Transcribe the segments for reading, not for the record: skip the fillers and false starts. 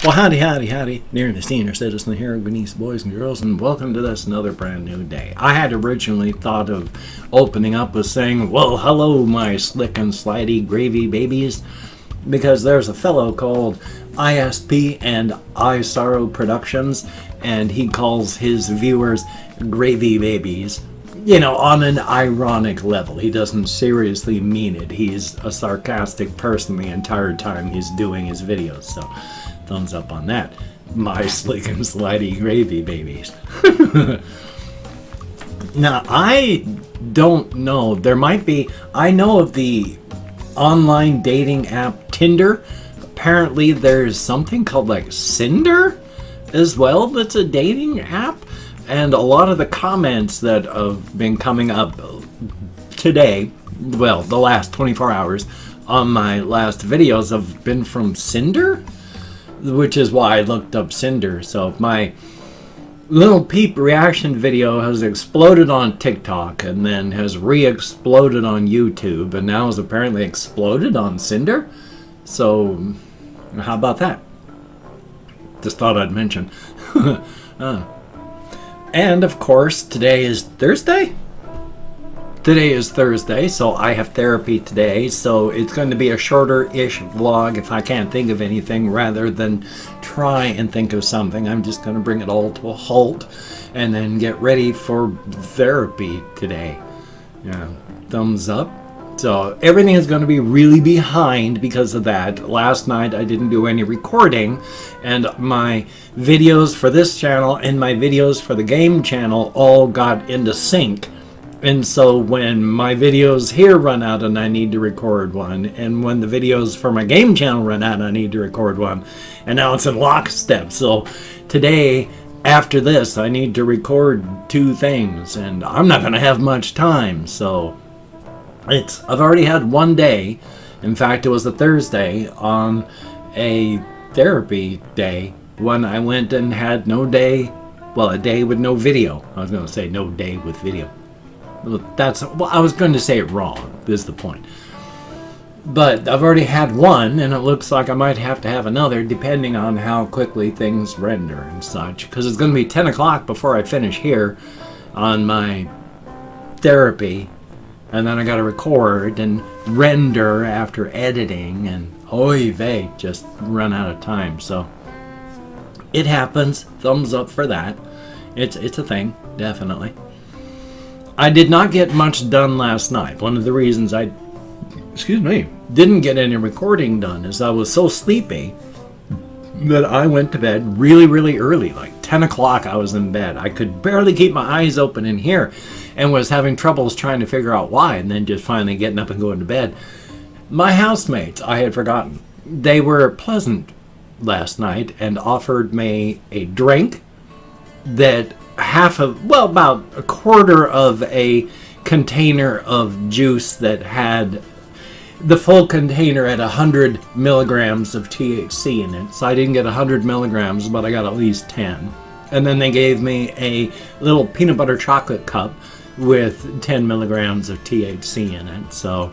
Well, howdy, howdy, howdy. Nearly senior citizen here, Denise boys and girls, and welcome to this another brand new day. I had originally thought of opening up with saying, well, hello, my slick and slidey gravy babies, because there's a fellow called ISP and I Sorrow Productions, and he calls his viewers gravy babies. You know, on an ironic level. He doesn't seriously mean it. He's a sarcastic person the entire time he's doing his videos, so thumbs up on that. My slick and slidey gravy babies. Now, I don't know. There might be... I know of the online dating app Tinder. Apparently, there's something called, like, Cinder as well that's a dating app. And a lot of the comments that have been coming up today, well, the last 24 hours, on my last videos have been from Cinder, which is why I looked up Cinder. So my little peep reaction video has exploded on TikTok and then has re-exploded on YouTube and now is apparently exploded on Cinder. So how about that? Just thought I'd mention. And, of course, today is Thursday? Today is Thursday, so I have therapy today, so it's going to be a shorter-ish vlog if I can't think of anything, rather than try and think of something. I'm just going to bring it all to a halt and then get ready for therapy today. Yeah, thumbs up. So everything is going to be really behind because of that. Last night I didn't do any recording, and my videos for this channel and my videos for the game channel all got into sync. And so when my videos here run out and I need to record one, and when the videos for my game channel run out I need to record one, and now it's in lockstep. So today, after this, I need to record 2 things, and I'm not going to have much time, so... I've already had one day, in fact it was a Thursday, on a therapy day when I went and had no day, well, a day with no video. I was going to say no day with video. Well, I was going to say it wrong, is the point. But I've already had one, and it looks like I might have to have another depending on how quickly things render and such, because it's going to be 10 o'clock before I finish here on my therapy. And then I got to record and render after editing, and oy vey, just run out of time. So it happens. Thumbs up for that. It's a thing, definitely. I did not get much done last night. One of the reasons I didn't get any recording done is I was so sleepy that I went to bed really, really early, like 10 o'clock I was in bed. I could barely keep my eyes open in here and was having troubles trying to figure out why, and then just finally getting up and going to bed. My housemates, I had forgotten. They were pleasant last night and offered me a drink that about a quarter of a container of juice that had the full container at 100 milligrams of THC in it. So I didn't get 100 milligrams, but I got at least 10. And then they gave me a little peanut butter chocolate cup with 10 milligrams of THC in it. So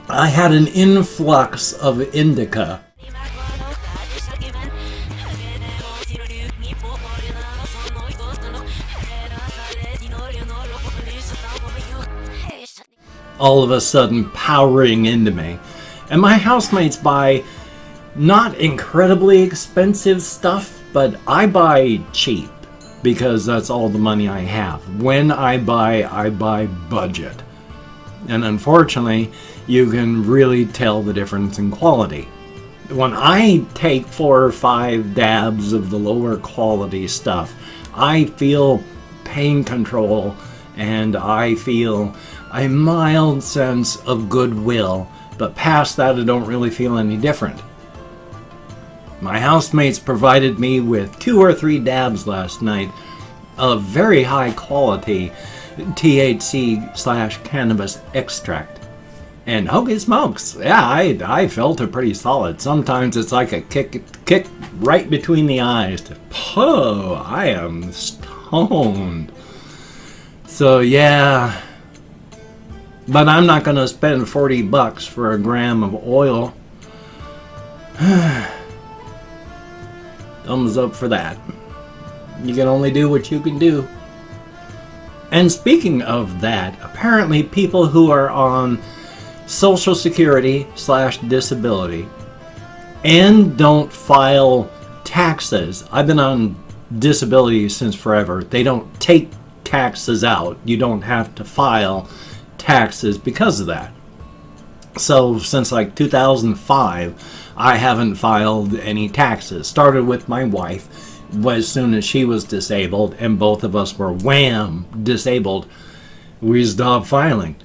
I had an influx of indica. All of a sudden powering into me. And my housemates buy not incredibly expensive stuff, but I buy cheap because that's all the money I have. When I buy budget. And unfortunately, you can really tell the difference in quality. When I take 4 or 5 dabs of the lower quality stuff, I feel pain control and I feel a mild sense of goodwill, but past that I don't really feel any different. My housemates provided me with 2 or 3 dabs last night of very high quality THC/cannabis extract. And holy smokes, yeah, I felt it pretty solid. Sometimes it's like a kick right between the eyes. Oh, I am stoned. So yeah, but I'm not going to spend $40 for a gram of oil. Thumbs up for that. You can only do what you can do. And speaking of that, apparently people who are on Social Security / disability and don't file taxes. I've been on disability since forever. They don't take taxes out. You don't have to file taxes because of that. So since like 2005, I haven't filed any taxes. Started with my wife as soon as she was disabled, and both of us were wham disabled. We stopped filing.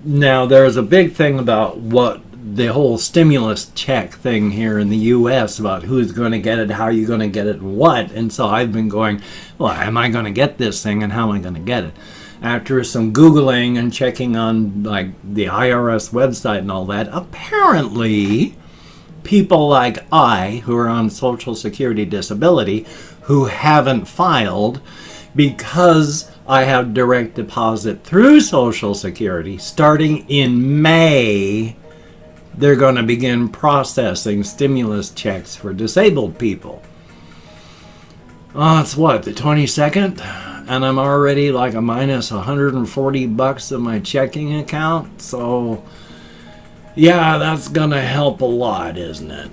Now there's a big thing about what the whole stimulus check thing here in the U.S. about who's going to get it, how you're going to get it, what. And so I've been going, well, am I going to get this thing and how am I going to get it? After some Googling and checking on like the IRS website and all that, apparently people like I, who are on Social Security disability, who haven't filed because I have direct deposit through Social Security, starting in May, they're going to begin processing stimulus checks for disabled people. Oh, it's what, the 22nd? And I'm already like a minus $140 in my checking account. So, yeah, that's going to help a lot, isn't it?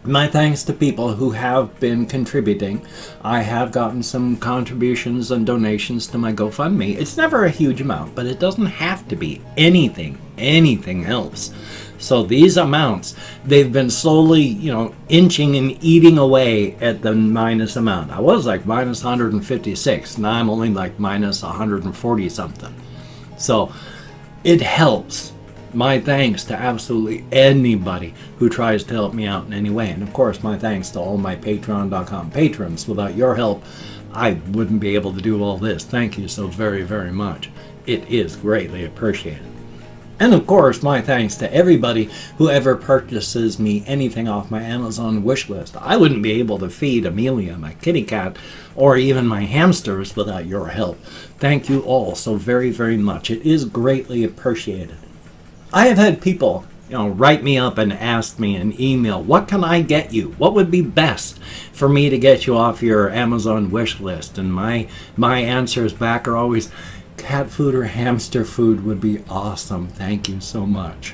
My thanks to people who have been contributing. I have gotten some contributions and donations to my GoFundMe. It's never a huge amount, but it doesn't have to be. Anything helps. So these amounts, they've been slowly, inching and eating away at the minus amount. I was like minus 156. Now I'm only like minus 140 something. So it helps. My thanks to absolutely anybody who tries to help me out in any way. And of course, my thanks to all my Patreon.com patrons. Without your help, I wouldn't be able to do all this. Thank you so very, very much. It is greatly appreciated. And of course, my thanks to everybody who ever purchases me anything off my Amazon wish list. I wouldn't be able to feed Amelia, my kitty cat, or even my hamsters without your help. Thank you all so very, very much. It is greatly appreciated. I have had people, write me up and ask me in email, what can I get you? What would be best for me to get you off your Amazon wish list? And my answers back are always, cat food or hamster food would be awesome. Thank you so much.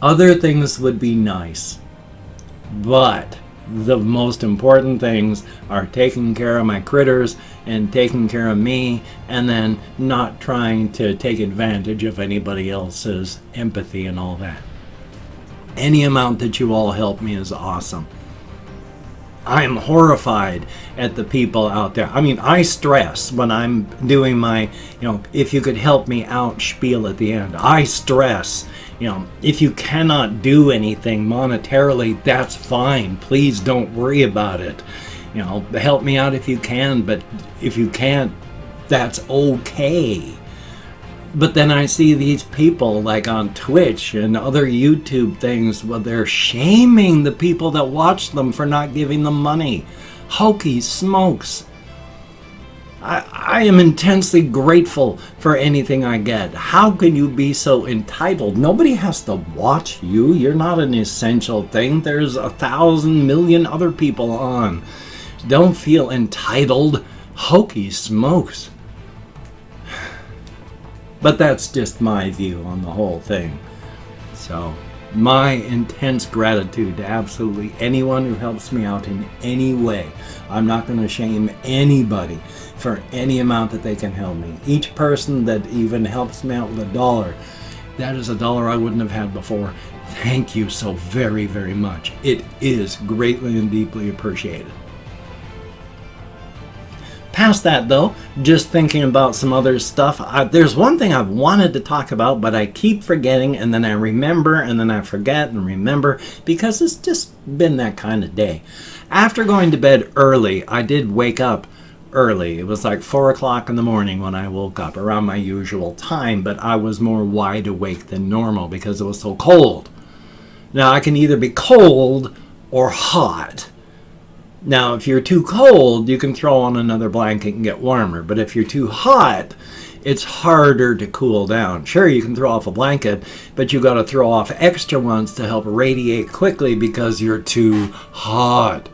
Other things would be nice, but the most important things are taking care of my critters and taking care of me, and then not trying to take advantage of anybody else's empathy and all that. Any amount that you all help me is awesome. I am horrified at the people out there. I mean, I stress when I'm doing my, if you could help me out spiel at the end. I stress, if you cannot do anything monetarily, that's fine. Please don't worry about it. Help me out if you can, but if you can't, that's okay. But then I see these people like on Twitch and other YouTube things where they're shaming the people that watch them for not giving them money. Hokey smokes. I am intensely grateful for anything I get. How can you be so entitled? Nobody has to watch you. You're not an essential thing. There's 1,000 million other people on. Don't feel entitled. Hokey smokes. But that's just my view on the whole thing. So, my intense gratitude to absolutely anyone who helps me out in any way. I'm not going to shame anybody for any amount that they can help me. Each person that even helps me out with $1, that is $1 I wouldn't have had before. Thank you so very, very much. It is greatly and deeply appreciated. Past that though, just thinking about some other stuff. There's one thing I've wanted to talk about, but I keep forgetting, and then I remember, and then I forget and remember, because it's just been that kind of day. After going to bed early, I did wake up early. It was like 4 o'clock in the morning when I woke up, around my usual time, but I was more wide awake than normal because it was so cold. Now I can either be cold or hot. Now, if you're too cold, you can throw on another blanket and get warmer. But if you're too hot, it's harder to cool down. Sure, you can throw off a blanket, but you got to throw off extra ones to help radiate quickly because you're too hot.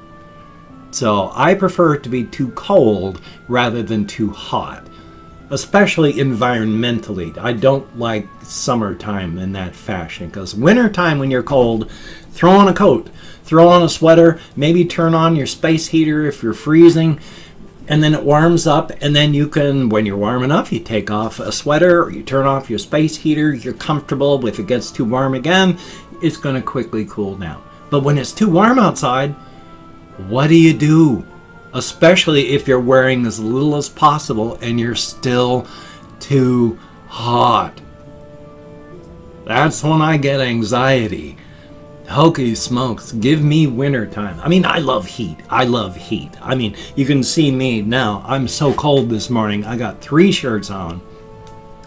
So I prefer it to be too cold rather than too hot, especially environmentally. I don't like summertime in that fashion, because wintertime when you're cold, throw on a coat, throw on a sweater, maybe turn on your space heater if you're freezing, and then it warms up, and then you can, when you're warm enough, you take off a sweater or you turn off your space heater. You're comfortable. If it gets too warm again, it's going to quickly cool down. But when it's too warm outside, what do? Especially if you're wearing as little as possible and you're still too hot. That's when I get anxiety. Hokey smokes, give me wintertime. I mean, I love heat. I mean, you can see me now. I'm so cold this morning. I got 3 shirts on.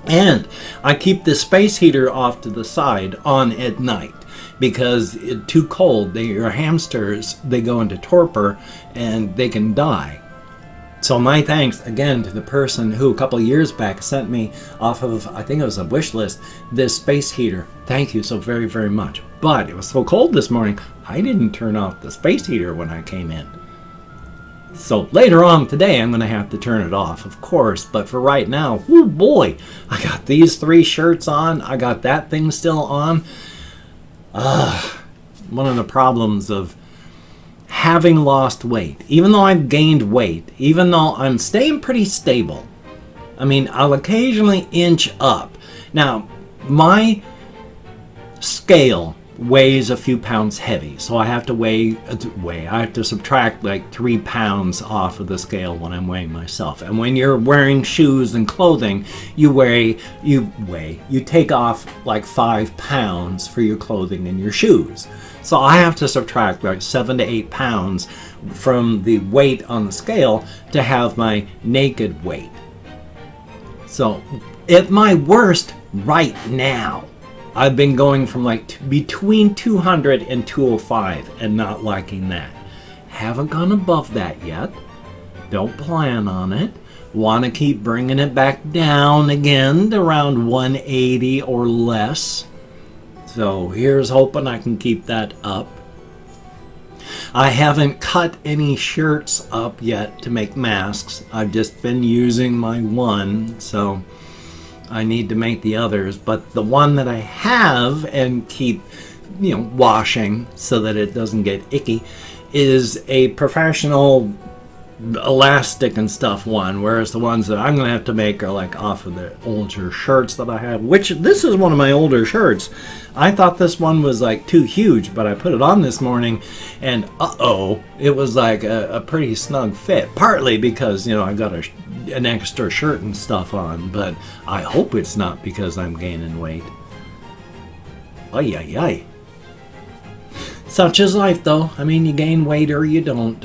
And I keep the space heater off to the side on at night, because it's too cold. Your hamsters, they go into torpor and they can die. So my thanks again to the person who a couple of years back sent me off of, I think it was a wish list, this space heater. Thank you so very, very much. But it was so cold this morning, I didn't turn off the space heater when I came in. So later on today, I'm going to have to turn it off, of course. But for right now, oh boy, I got these 3 shirts on. I got that thing still on. One of the problems of having lost weight, even though I've gained weight, even though I'm staying pretty stable, I mean, I'll occasionally inch up. Now, my scale weighs a few pounds heavy, so I have to I have to subtract like 3 pounds off of the scale when I'm weighing myself. And when you're wearing shoes and clothing, you take off like 5 pounds for your clothing and your shoes. So I have to subtract like 7 to 8 pounds from the weight on the scale to have my naked weight. So at my worst right now, I've been going from like between 200 and 205 and not liking that. Haven't gone above that yet. Don't plan on it. Want to keep bringing it back down again to around 180 or less. So here's hoping I can keep that up. I haven't cut any shirts up yet to make masks. I've just been using my one, so I need to make the others. But the one that I have and keep, washing so that it doesn't get icky is a professional elastic and stuff one, whereas the ones that I'm going to have to make are like off of the older shirts that I have, which this is one of my older shirts. I thought this one was like too huge, but I put it on this morning and it was like a pretty snug fit, partly because I got an extra shirt and stuff on, but I hope it's not because I'm gaining weight. Ay, ay, ay. Such is life, though. I mean, you gain weight or you don't.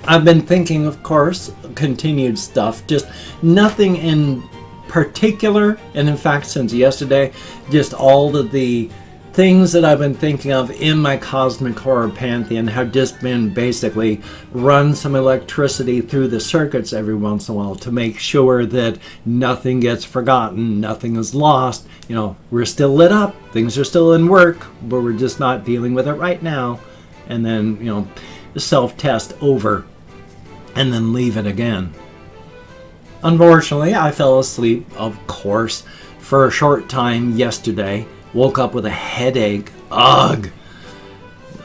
I've been thinking, of course, continued stuff, just nothing in particular, and in fact, since yesterday, just all of the things that I've been thinking of in my cosmic horror pantheon have just been basically run some electricity through the circuits every once in a while to make sure that nothing gets forgotten, nothing is lost. We're still lit up, things are still in work, but we're just not dealing with it right now. And then, self-test over and then leave it again. Unfortunately, I fell asleep, of course, for a short time yesterday. Woke up with a headache. Ugh!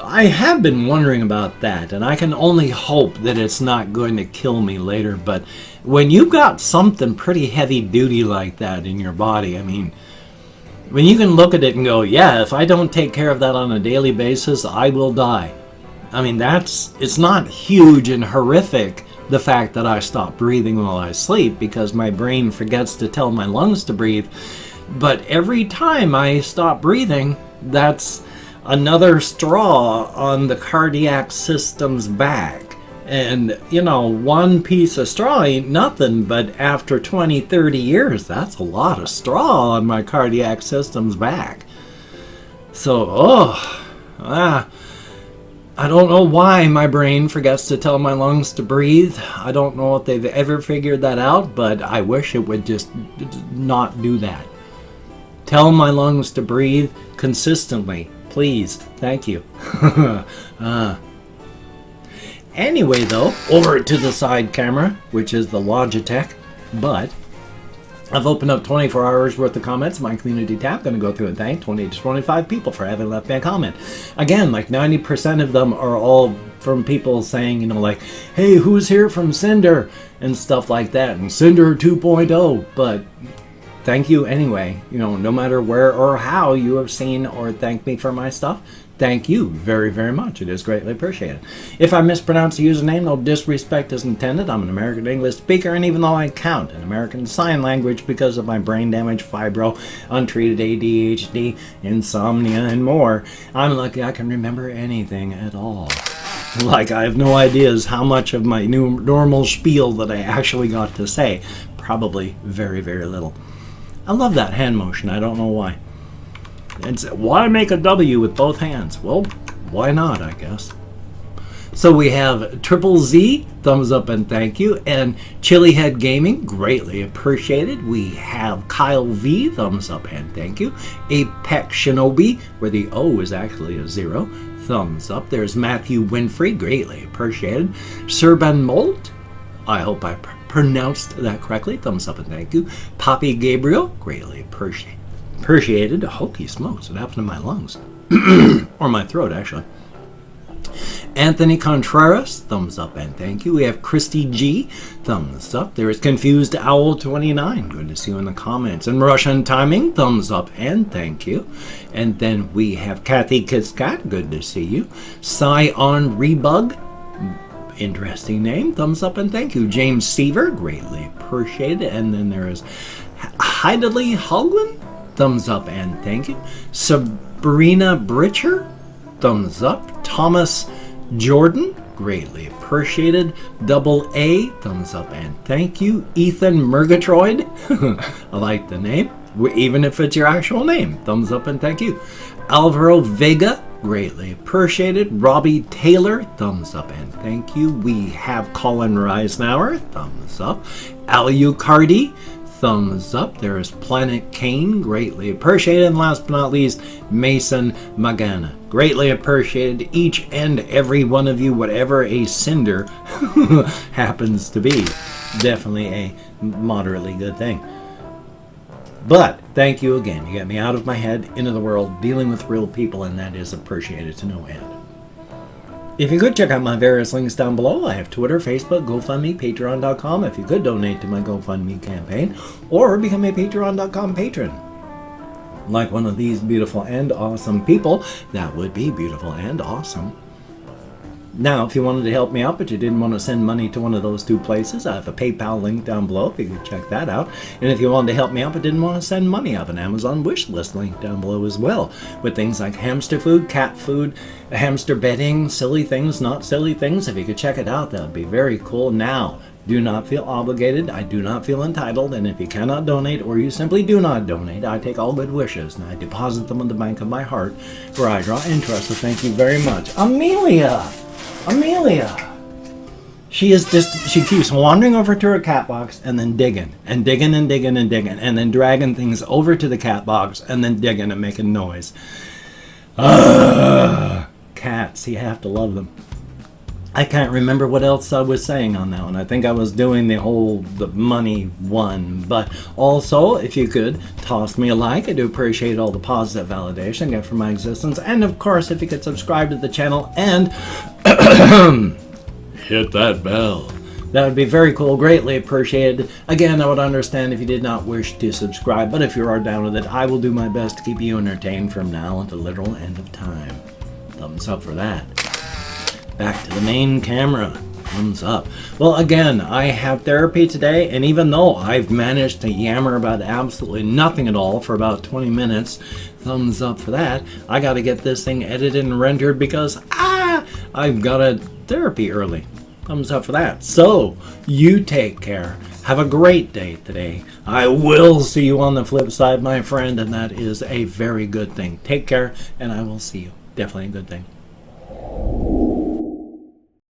I have been wondering about that, and I can only hope that it's not going to kill me later, but when you've got something pretty heavy duty like that in your body, I mean, when you can look at it and go, yeah, if I don't take care of that on a daily basis, I will die. I mean, it's not huge and horrific, the fact that I stop breathing while I sleep, because my brain forgets to tell my lungs to breathe. But every time I stop breathing, that's another straw on the cardiac system's back. And, one piece of straw ain't nothing, but after 20, 30 years, that's a lot of straw on my cardiac system's back. So, I don't know why my brain forgets to tell my lungs to breathe. I don't know if they've ever figured that out, but I wish it would just not do that. Tell my lungs to breathe consistently, please. Thank you. Anyway, though, over to the side camera, which is the Logitech, but I've opened up 24 hours worth of comments in my community tab. Going to go through and thank 20 to 25 people for having left me a comment. Again, like 90% of them are all from people saying, you know, like, hey, who's here from Cinder? And stuff like that. And Cinder 2.0. But thank you anyway. You know, no matter where or how you have seen or thanked me for my stuff. Thank you very, very much. It is greatly appreciated. If I mispronounce the username, no disrespect is intended. I'm an American English speaker, and even though I count in American Sign Language because of my brain damage, fibro, untreated ADHD, insomnia, and more, I'm lucky I can remember anything at all. Like, I have no ideas how much of my new normal spiel that I actually got to say. Probably very, very little. I love that hand motion. I don't know why. And so, why make a W with both hands? Well, why not, I guess. So we have Triple Z, thumbs up and thank you. And Chilihead Gaming, greatly appreciated. We have Kyle V, thumbs up and thank you. Apex Shinobi, where the O is actually a 0, thumbs up. There's Matthew Winfrey, greatly appreciated. Serban Molt, I hope I pronounced that correctly, thumbs up and thank you. Poppy Gabriel, greatly appreciated. Holy smokes, what happened to my lungs? Or my throat, actually. Anthony Contreras, thumbs up and thank you. We have Christy G, thumbs up. There is Confused Owl 29, good to see you in the comments. And Russian Timing, thumbs up and thank you. And then we have Kathy Kiskat, good to see you. Scion Rebug, interesting name, thumbs up and thank you. James Seaver, greatly appreciated. And then there is Heidely Hoglin, thumbs up and thank you. Sabrina Britcher, thumbs up. Thomas Jordan, greatly appreciated. Double A, thumbs up and thank you. Ethan Murgatroyd, I like the name, even if it's your actual name, thumbs up and thank you. Alvaro Vega, greatly appreciated. Robbie Taylor, thumbs up and thank you. We have Colin Reisenauer, thumbs up. Alucardi, thumbs up. There is Planet Kane, greatly appreciated. And last but not least, Mason Magana, greatly appreciated. Each and every one of you, whatever a cinder happens to be. Definitely a moderately good thing. But thank you again. You got me out of my head, into the world, dealing with real people, and that is appreciated to no end. If you could check out my various links down below, I have Twitter, Facebook, GoFundMe, Patreon.com if you could donate to my GoFundMe campaign, or become a Patreon.com patron. Like one of these beautiful and awesome people, that would be beautiful and awesome. Now, if you wanted to help me out, but you didn't want to send money to one of those two places, I have a PayPal link down below if you could check that out. And if you wanted to help me out, but didn't want to send money, I have an Amazon wish list link down below as well, with things like hamster food, cat food, hamster bedding, silly things, not silly things. If you could check it out, that would be very cool. Now, do not feel obligated. I do not feel entitled. And if you cannot donate, or you simply do not donate, I take all good wishes and I deposit them in the bank of my heart, where I draw interest. So thank you very much. Amelia! She keeps wandering over to her cat box and then digging and digging and digging and digging and then dragging things over to the cat box and then digging and making noise. Cats, you have to love them. I can't remember what else I was saying on that one. I think I was doing the money one. But also, if you could, toss me a like. I do appreciate all the positive validation I get from my existence. And of course, if you could subscribe to the channel and hit that bell. That would be very cool, greatly appreciated. Again, I would understand if you did not wish to subscribe, but if you are down with it, I will do my best to keep you entertained from now until the literal end of time. Thumbs up for that. Back to the main camera. Thumbs up. Well, again, I have therapy today, and even though I've managed to yammer about absolutely nothing at all for about 20 minutes, thumbs up for that, I got to get this thing edited and rendered because, I've got a therapy early. Thumbs up for that. So, you take care. Have a great day today. I will see you on the flip side, my friend, and that is a very good thing. Take care, and I will see you. Definitely a good thing.